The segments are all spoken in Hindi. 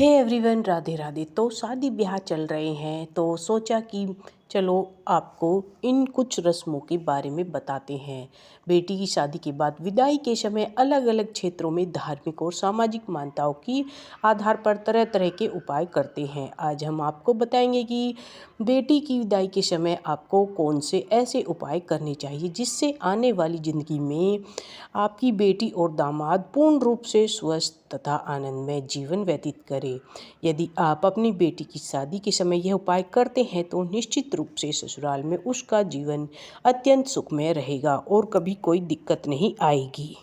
Hey everyone, Radhe Radhe. तो शादी ब्याह चल रहे हैं तो सोचा कि चलो आपको इन कुछ रस्मों के बारे में बताते हैं। बेटी की शादी के बाद विदाई के समय अलग अलग क्षेत्रों में धार्मिक और सामाजिक मान्यताओं की आधार पर तरह तरह के उपाय करते हैं। आज हम आपको बताएंगे कि बेटी की विदाई के समय आपको कौन से ऐसे उपाय करने चाहिए जिससे आने वाली ज़िंदगी में आपकी बेटी और दामाद पूर्ण रूप से स्वस्थ तथा आनंदमय जीवन व्यतीत करें। यदि आप अपनी बेटी की शादी के समय यह उपाय करते हैं तो निश्चित रूप से ससुराल में उसका जीवन अत्यंत सुखमय रहेगा और कभी कोई दिक्कत नहीं आएगी।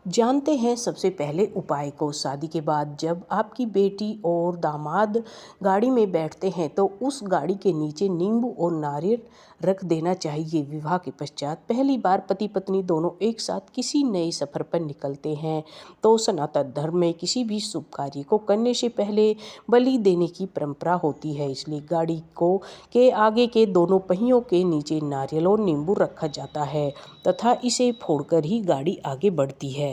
जानते हैं सबसे पहले उपाय को। शादी के बाद जब आपकी बेटी और दामाद गाड़ी में बैठते हैं तो उस गाड़ी के नीचे नींबू और नारियल रख देना चाहिए। विवाह के पश्चात पहली बार पति पत्नी दोनों एक साथ किसी नए सफ़र पर निकलते हैं तो सनातन धर्म में किसी भी शुभ कार्य को करने से पहले बलि देने की परंपरा होती है। इसलिए गाड़ी को के आगे के दोनों पहियों के नीचे नारियल और नींबू रखा जाता है तथा इसे फोड़कर ही गाड़ी आगे बढ़ती है।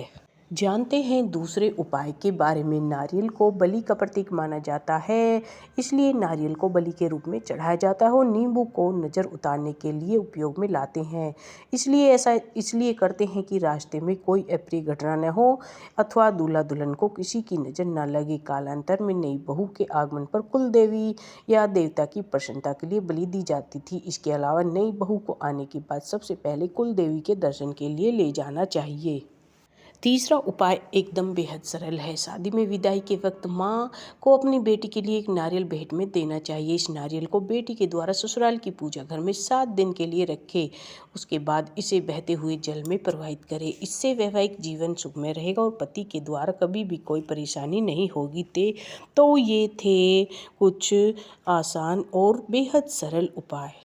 जानते हैं दूसरे उपाय के बारे में। नारियल को बलि का प्रतीक माना जाता है, इसलिए नारियल को बलि के रूप में चढ़ाया जाता है और नींबू को नज़र उतारने के लिए उपयोग में लाते हैं। इसलिए करते हैं कि रास्ते में कोई अप्रिय घटना न हो अथवा दूल्हा दुल्हन को किसी की नज़र न लगे। कालांतर में नई बहू के आगमन पर कुल देवी या देवता की प्रसन्नता के लिए बलि दी जाती थी। इसके अलावा नई बहू को आने के बाद सबसे पहले कुल देवी के दर्शन के लिए ले जाना चाहिए। तीसरा उपाय एकदम बेहद सरल है। शादी में विदाई के वक्त माँ को अपनी बेटी के लिए एक नारियल भेंट में देना चाहिए। इस नारियल को बेटी के द्वारा ससुराल की पूजा घर में 7 दिन के लिए रखें। उसके बाद इसे बहते हुए जल में प्रवाहित करें। इससे वैवाहिक जीवन सुखमय रहेगा और पति के द्वारा कभी भी कोई परेशानी नहीं होगी। तो ये थे कुछ आसान और बेहद सरल उपाय।